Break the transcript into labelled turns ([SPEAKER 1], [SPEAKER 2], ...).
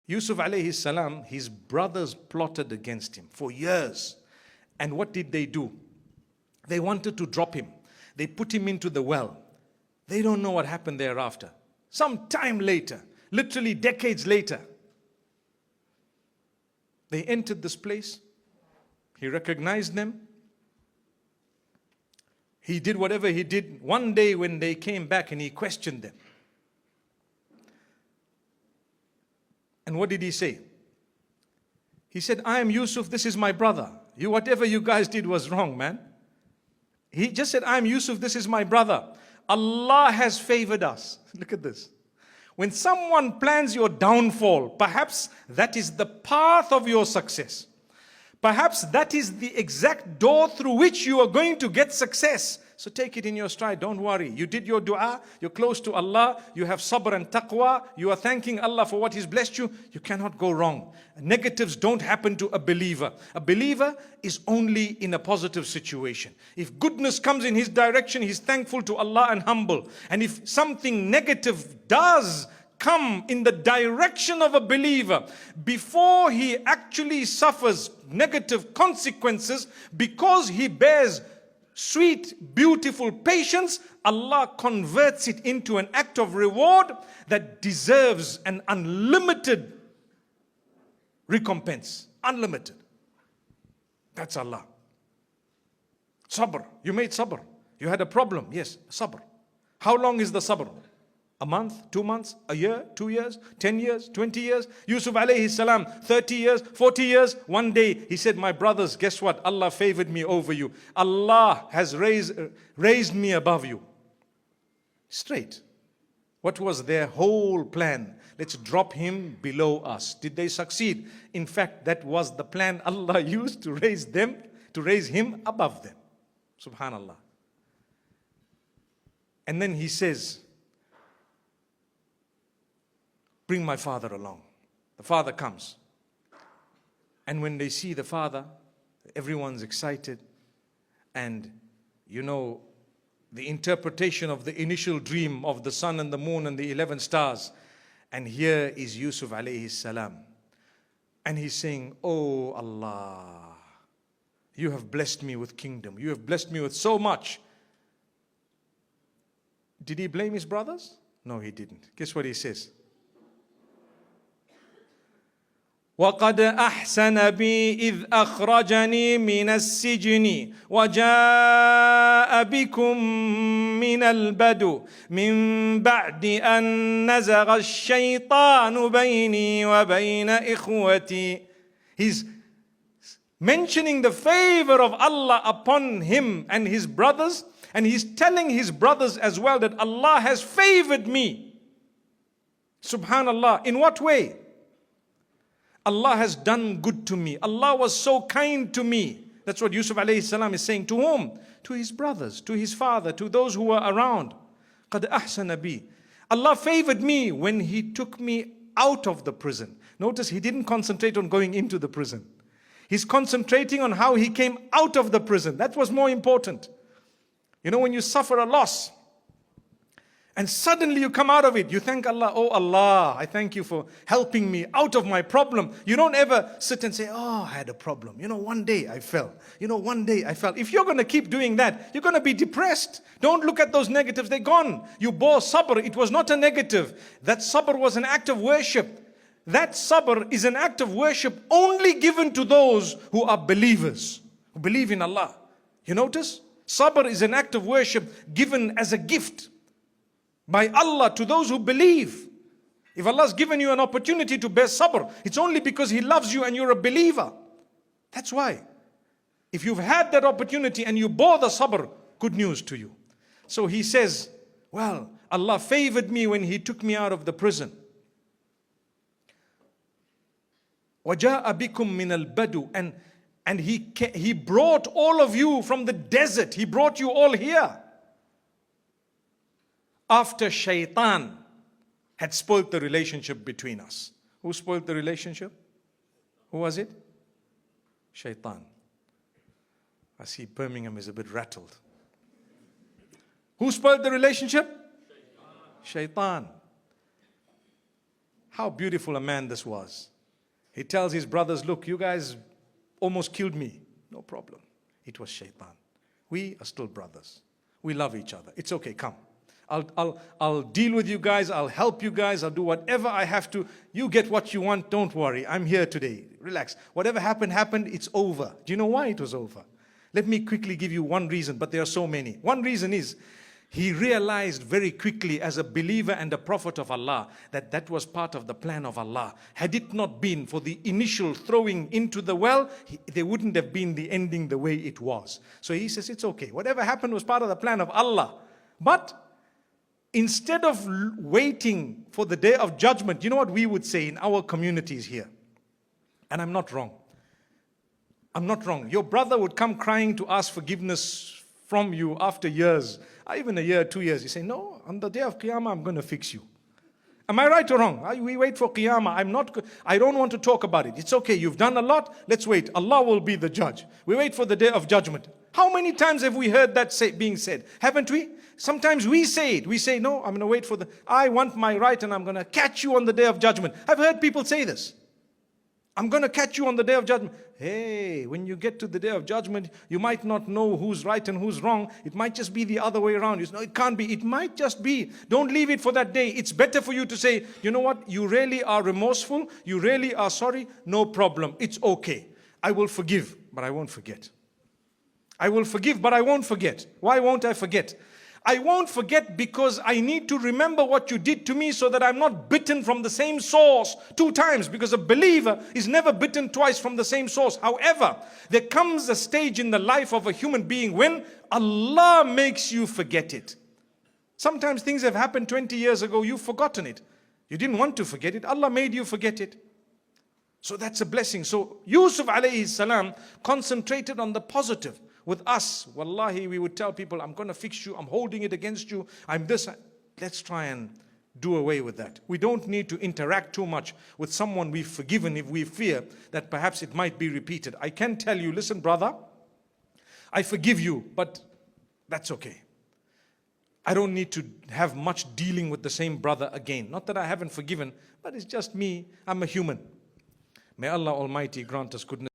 [SPEAKER 1] Yusuf alayhi salam, his brothers plotted against him for years. And what did they do? They wanted to drop him. They put him into the well. They don't know what happened thereafter. Some time later, literally decades later, they entered this place. He recognized them. He did whatever he did. One day when they came back and he questioned them. And what did he say? He said, I am Yusuf, this is my brother. Whatever you guys did was wrong, man. He just said, I am Yusuf, this is my brother. Allah has favored us. Look at this. When someone plans your downfall, perhaps that is the path of your success. Perhaps that is the exact door through which you are going to get success. So take it in your stride, don't worry. You did your dua, you're close to Allah, you have sabr and taqwa, you are thanking Allah for what He's blessed you, you cannot go wrong. Negatives don't happen to a believer. A believer is only in a positive situation. If goodness comes in his direction, he's thankful to Allah and humble. And if something negative does come in the direction of a believer, before he actually suffers negative consequences, because he bears sweet, beautiful patience, Allah converts it into an act of reward that deserves an unlimited recompense. Unlimited. That's Allah. Sabr. You made sabr. You had a problem. Yes, sabr. How long is the sabr? A month, 2 months, a year, 2 years, 10 years, 20 years. Yusuf alayhi salam, 30 years, 40 years. One day he said, my brothers, guess what? Allah favored me over you. Allah has raised me above you. Straight. What was their whole plan? Let's drop him below us. Did they succeed? In fact, that was the plan Allah used to raise them, to raise him above them. Subhanallah. And then he says, bring my father along. The father comes. And when they see the father, everyone's excited. And you know, the interpretation of the initial dream of the sun and the moon and the 11 stars. And here is Yusuf alayhi salam. And he's saying, oh Allah, you have blessed me with kingdom. You have blessed me with so much. Did he blame his brothers? No, he didn't. Guess what he says? وَقَدْ أَحْسَنَ بِي إِذْ أَخْرَجَنِي مِنَ السِّجْنِ وَجَاءَ بِكُم مِّنَ الْبَدْوِ مِن بَعْدِ أَن نَّزَغَ الشَّيْطَانُ بَيْنِي وَبَيْنَ إِخْوَتِي. He's mentioning the favor of Allah upon him and his brothers, and he's telling his brothers as well that Allah has favored me. Subhanallah. In what way? Allah has done good to me. Allah was so kind to me. That's what Yusuf alayhi salam is saying. To whom? To his brothers, to his father, to those who were around. قَدْ أَحْسَنَ بِي. Allah favored me when He took me out of the prison. Notice He didn't concentrate on going into the prison. He's concentrating on how he came out of the prison. That was more important. You know, when you suffer a loss, and suddenly you come out of it, you thank Allah, oh Allah, I thank you for helping me out of my problem. You don't ever sit and say, oh, I had a problem. You know, one day I fell. You know, one day I fell. If you're going to keep doing that, you're going to be depressed. Don't look at those negatives, they're gone. You bore sabr, it was not a negative. That sabr was an act of worship. That sabr is an act of worship only given to those who are believers, who believe in Allah. You notice? Sabr is an act of worship given as a gift by Allah to those who believe. If Allah has given you an opportunity to bear sabr, it's only because He loves you and you're a believer. That's why. If you've had that opportunity and you bore the sabr, good news to you. So he says, well, Allah favored me when He took me out of the prison. وَجَاءَ بِكُم مِّنَ الْبَدُوِ. And he brought all of you from the desert. He brought you all here. After shaitan had spoiled the relationship between us. Who spoiled the relationship? Who was it? Shaitan. I see Birmingham is a bit rattled. Who spoiled the relationship? Shaitan. How beautiful a man this was. He tells his brothers, look, you guys almost killed me. No problem. It was shaitan. We are still brothers. We love each other. It's okay, come. I'll deal with you guys. I'll help you guys. I'll do whatever I have to. You get what you want. Don't worry. I'm here today. Relax. Whatever happened, happened. It's over. Do you know why it was over? Let me quickly give you one reason, but there are so many. One reason is he realized very quickly as a believer and a prophet of Allah that that was part of the plan of Allah. Had it not been for the initial throwing into the well, there wouldn't have been the ending the way it was. So he says, it's okay. Whatever happened was part of the plan of Allah. But instead of waiting for the day of judgment, you know what we would say in our communities here? And I'm not wrong. I'm not wrong. Your brother would come crying to ask forgiveness from you after years, even a year, 2 years. You say, no, on the day of Qiyamah, I'm going to fix you. Am I right or wrong? We wait for Qiyamah. I don't want to talk about it. It's okay. You've done a lot. Let's wait. Allah will be the judge. We wait for the day of judgment. How many times have we heard that being said? Haven't we? Sometimes we say it. We say, no, I'm going to wait for I want my right and I'm going to catch you on the day of judgment. I've heard people say this. I'm going to catch you on the day of judgment. Hey, when you get to the day of judgment, you might not know who's right and who's wrong. It might just be the other way around. You say, no, it can't be. It might just be. Don't leave it for that day. It's better for you to say, you know what? You really are remorseful. You really are sorry. No problem. It's okay. I will forgive, but I won't forget. I will forgive, but I won't forget. Why won't I forget? I won't forget because I need to remember what you did to me so that I'm not bitten from the same source 2 times, because a believer is never bitten twice from the same source. However, there comes a stage in the life of a human being when Allah makes you forget it. Sometimes things have happened 20 years ago, you've forgotten it. You didn't want to forget it. Allah made you forget it. So that's a blessing. So Yusuf alayhi salam concentrated on the positive. With us, wallahi, we would tell people, I'm going to fix you, I'm holding it against you, I'm this. Let's try and do away with that. We don't need to interact too much with someone we've forgiven if we fear that perhaps it might be repeated. I can tell you, listen brother, I forgive you, but that's okay. I don't need to have much dealing with the same brother again. Not that I haven't forgiven, but it's just me, I'm a human. May Allah Almighty grant us goodness.